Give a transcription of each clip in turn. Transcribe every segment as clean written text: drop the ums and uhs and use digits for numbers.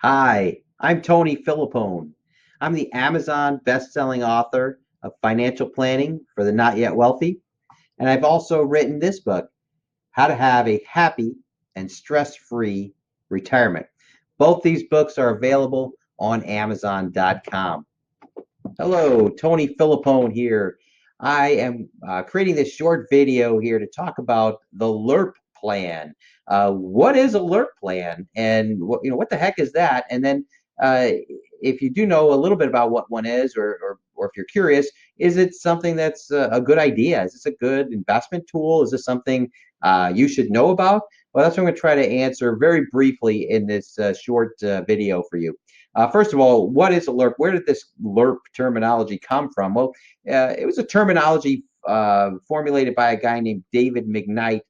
Hi, I'm Tony Filippone. I'm the Amazon best-selling author of Financial Planning for the Not Yet Wealthy, and I've also written this book, How to Have a Happy and Stress-Free Retirement. Both these books are available on Amazon.com. Hello, Tony Filippone here. I am creating this short video here to talk about the LIRP plan. What is a LIRP plan, and what the heck is that? And then, uh, if you do know a little bit about what one is, or if you're curious, is it something that's a good idea? Is this a good investment tool? Is this something you should know about? Well, that's what I'm going to try to answer very briefly in this short video for you. First of all, what is a LIRP? Where did this LIRP terminology come from? Well, it was a terminology formulated by a guy named David McKnight.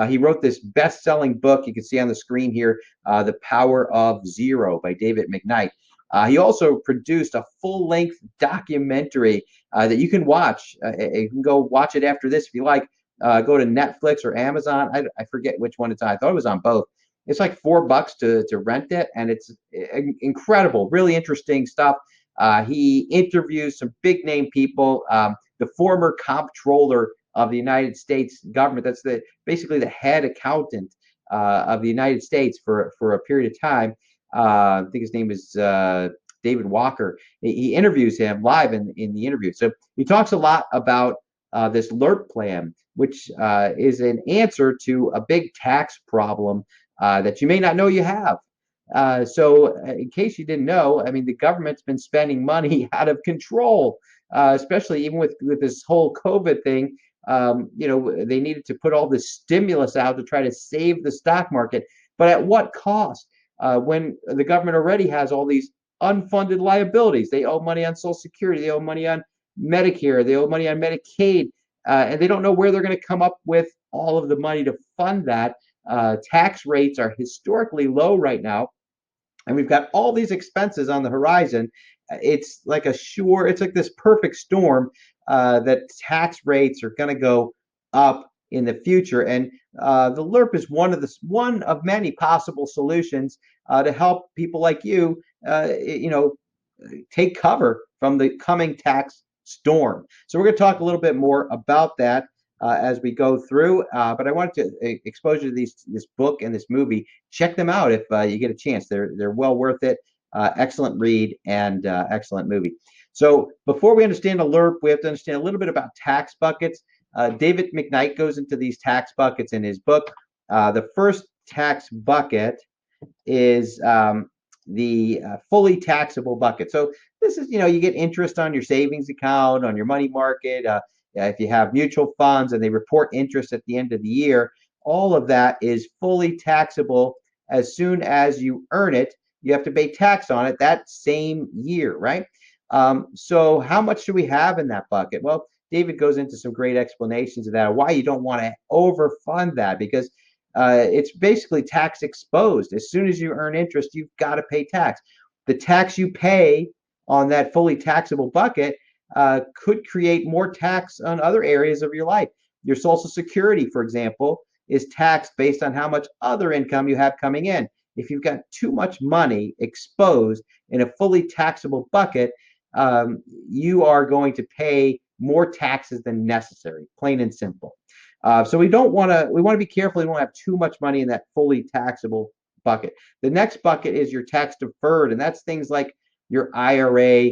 He wrote this best-selling book you can see on the screen here, The Power of Zero by David McKnight. He also produced a full-length documentary that you can watch. You can go watch it after this if you like. Go to Netflix or Amazon. I forget which one it's on. I thought it was on both. It's like $4 to rent it, and it's incredible, really interesting stuff. He interviews some big name people. The former comptroller of the United States government. That's basically the head accountant of the United States for a period of time. I think his name is David Walker. He interviews him live in the interview. So he talks a lot about this LIRP plan, which is an answer to a big tax problem that you may not know you have. So, in case you didn't know, I mean, the government's been spending money out of control, especially even with this whole COVID thing. They needed to put all this stimulus out to try to save the stock market, but at what cost? When the government already has all these unfunded liabilities, they owe money on Social Security, they owe money on Medicare, they owe money on Medicaid, and they don't know where they're going to come up with all of the money to fund that. Tax rates are historically low right now, and we've got all these expenses on the horizon. It's like it's like this perfect storm that tax rates are going to go up in the future. And the LIRP is one of many possible solutions to help people like take cover from the coming tax storm. So we're going to talk a little bit more about that as we go through. But I wanted to expose you to this book and this movie. Check them out if you get a chance. They're well worth it. Excellent read and excellent movie. So before we understand a LIRP, we have to understand a little bit about tax buckets. David McKnight goes into these tax buckets in his book. The first tax bucket is the fully taxable bucket. So this is, you get interest on your savings account, on your money market. If you have mutual funds and they report interest at the end of the year, all of that is fully taxable. As soon as you earn it, you have to pay tax on it that same year, right? So how much do we have in that bucket? Well, David goes into some great explanations of that, why you don't want to overfund that, because it's basically tax exposed. As soon as you earn interest, you've got to pay tax. The tax you pay on that fully taxable bucket could create more tax on other areas of your life. Your Social Security, for example, is taxed based on how much other income you have coming in. If you've got too much money exposed in a fully taxable bucket, you are going to pay more taxes than necessary, plain and simple. So we want to be careful. We don't have too much money in that fully taxable bucket. The next bucket is your tax deferred, and that's things like your IRA,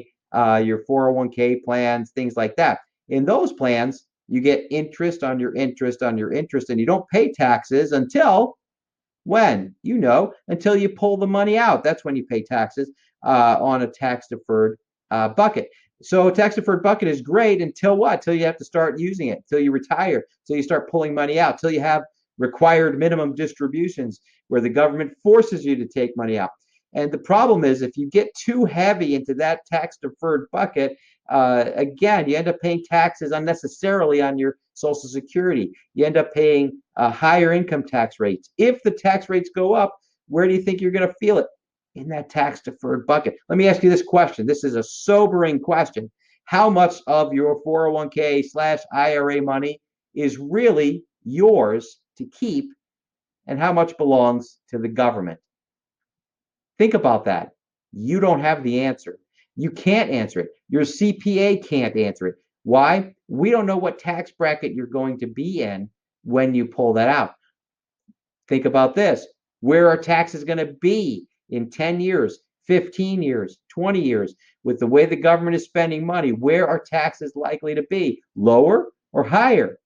your 401k plans, things like that. In those plans, you get interest on your interest on your interest, and you don't pay taxes until when? Until you pull the money out. That's when you pay taxes on a tax deferred bucket. So a tax deferred bucket is great until what? Until you have to start using it, until you retire, until you start pulling money out, until you have required minimum distributions where the government forces you to take money out. And the problem is if you get too heavy into that tax deferred bucket, again, you end up paying taxes unnecessarily on your Social Security. You end up paying higher income tax rates. If the tax rates go up, where do you think you're going to feel it? In that tax deferred bucket. Let me ask you this question. This is a sobering question. How much of your 401k/IRA money is really yours to keep, and how much belongs to the government? Think about that. You don't have the answer. You can't answer it. Your CPA can't answer it. Why? We don't know what tax bracket you're going to be in when you pull that out. Think about this. Where are taxes going to be in 10 years, 15 years, 20 years? With the way the government is spending money, where are taxes likely to be? Lower or higher?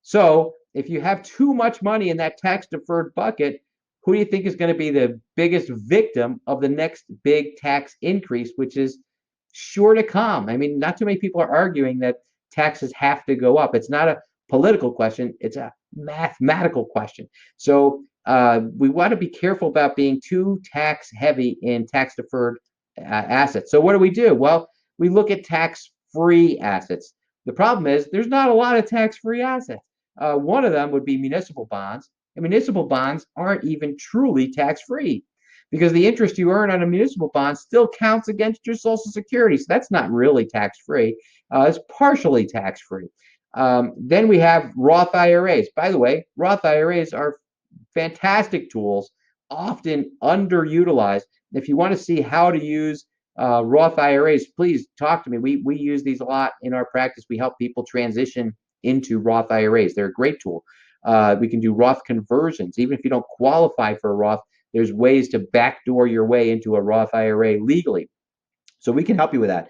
So if you have too much money in that tax deferred bucket, who do you think is going to be the biggest victim of the next big tax increase, which is sure to come? I mean, not too many people are arguing that taxes have to go up. It's not a political question, it's a mathematical question. So we want to be careful about being too tax heavy in tax deferred assets. So what do? Well, we look at tax free assets. The problem is there's not a lot of tax free assets. One of them would be municipal bonds. And municipal bonds aren't even truly tax free because the interest you earn on a municipal bond still counts against your Social Security. So that's not really tax free. It's partially tax free. Then we have Roth IRAs. By the way, Roth IRAs are fantastic tools, often underutilized. If you want to see how to use Roth IRAs, please talk to me. We use these a lot in our practice. We help people transition into Roth IRAs. They're a great tool. We can do Roth conversions. Even if you don't qualify for a Roth, there's ways to backdoor your way into a Roth IRA legally. So we can help you with that.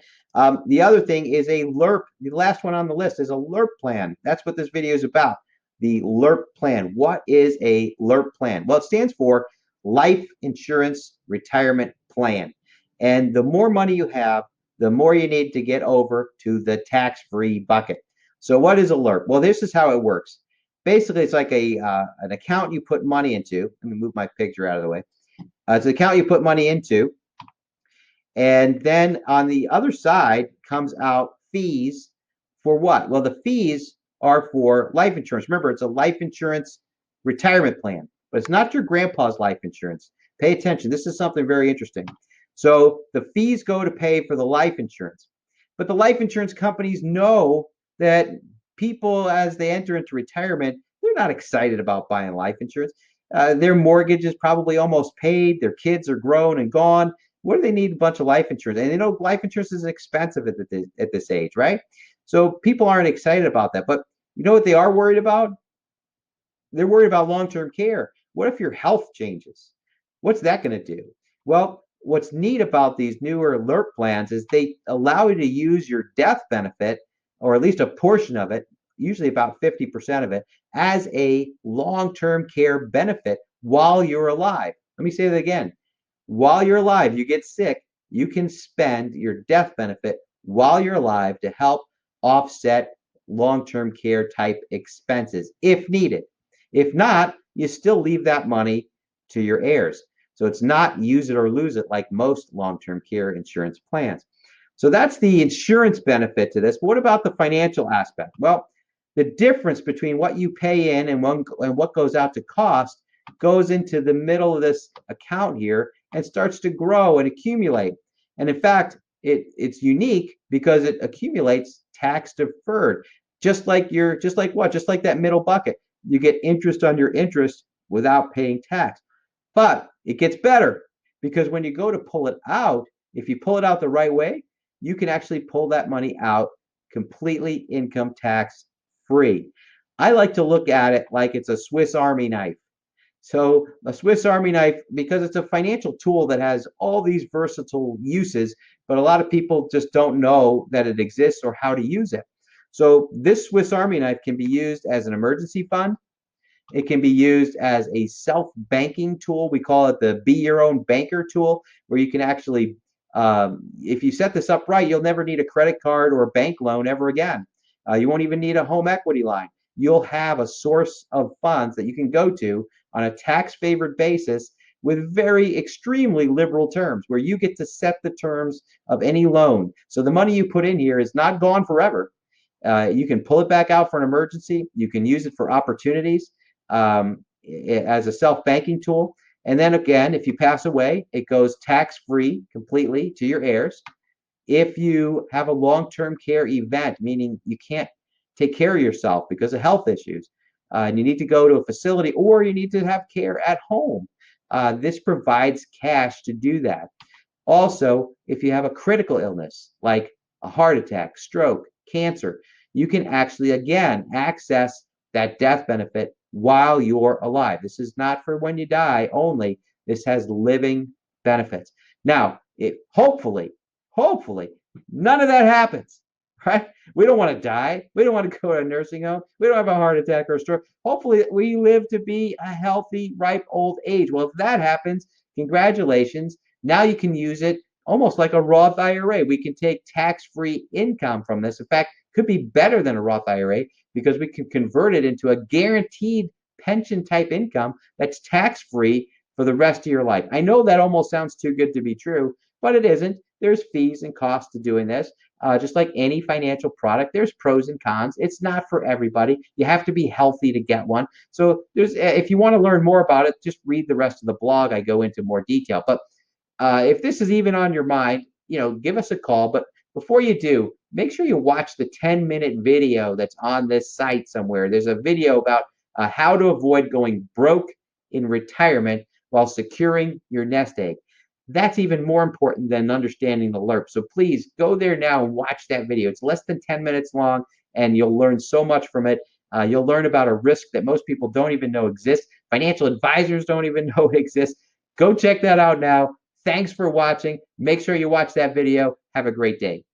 The other thing is a LIRP. The last one on the list is a LIRP plan. That's what this video is about. The LIRP plan. What is a LIRP plan? Well, it stands for Life Insurance Retirement Plan. And the more money you have, the more you need to get over to the tax-free bucket. So what is a LIRP? Well, this is how it works. Basically, it's like an account you put money into. Let me move my picture out of the way. It's an account you put money into. And then on the other side comes out fees for what? Well, the fees are for life insurance. Remember, it's a life insurance retirement plan, but it's not your grandpa's life insurance. Pay attention. This is something very interesting. So the fees go to pay for the life insurance. But the life insurance companies know that people, as they enter into retirement, they're not excited about buying life insurance. Their mortgage is probably almost paid. Their kids are grown and gone. What do they need a bunch of life insurance? And life insurance is expensive at this age, right? So people aren't excited about that. But you know what they are worried about? They're worried about long-term care. What if your health changes? What's that going to do? Well, what's neat about these newer LIRP plans is they allow you to use your death benefit, or at least a portion of it, usually about 50% of it, as a long-term care benefit while you're alive. Let me say that again. While you're alive, you get sick, you can spend your death benefit while you're alive to help offset long-term care type expenses if needed. If not, you still leave that money to your heirs. So it's not use it or lose it like most long-term care insurance plans. So that's the insurance benefit to this. But what about the financial aspect? Well, the difference between what you pay in and what goes out to cost goes into the middle of this account here and starts to grow and accumulate. And in fact, it's unique because it accumulates tax deferred, just like that middle bucket. You get interest on your interest without paying tax. But it gets better because when you go to pull it out, if you pull it out the right way, you can actually pull that money out completely income tax free. I like to look at it like it's a Swiss Army knife. So a Swiss Army knife, because it's a financial tool that has all these versatile uses, but a lot of people just don't know that it exists or how to use it. So this Swiss Army knife can be used as an emergency fund. It can be used as a self-banking tool. We call it the Be Your Own Banker tool, where you can actually, if you set this up right, you'll never need a credit card or a bank loan ever again. You won't even need a home equity line. You'll have a source of funds that you can go to on a tax-favored basis with very extremely liberal terms, where you get to set the terms of any loan. So the money you put in here is not gone forever. You can pull it back out for an emergency. You can use it for opportunities as a self-banking tool. And then again, if you pass away, it goes tax-free completely to your heirs. If you have a long-term care event, meaning you can't take care of yourself because of health issues, and you need to go to a facility or you need to have care at home, this provides cash to do that. Also, if you have a critical illness like a heart attack, stroke, cancer, you can actually, again, access that death benefit while you're alive. This is not for when you die only. This has living benefits. Now, hopefully, none of that happens, right? We don't want to die. We don't want to go to a nursing home. We don't have a heart attack or a stroke. Hopefully, we live to be a healthy, ripe old age. Well, if that happens, congratulations. Now you can use it almost like a Roth IRA. We can take tax-free income from this. In fact, could be better than a Roth IRA because we can convert it into a guaranteed pension type income that's tax-free for the rest of your life. I know that almost sounds too good to be true, but it isn't. There's fees and costs to doing this. Just like any financial product, there's pros and cons. It's not for everybody. You have to be healthy to get one. So if you want to learn more about it, just read the rest of the blog. I go into more detail. But if this is even on your mind, give us a call. But before you do, make sure you watch the 10-minute video that's on this site somewhere. There's a video about how to avoid going broke in retirement while securing your nest egg. That's even more important than understanding the LIRP. So please go there now and watch that video. It's less than 10 minutes long, and you'll learn so much from it. You'll learn about a risk that most people don't even know exists. Financial advisors don't even know it exists. Go check that out now. Thanks for watching. Make sure you watch that video. Have a great day.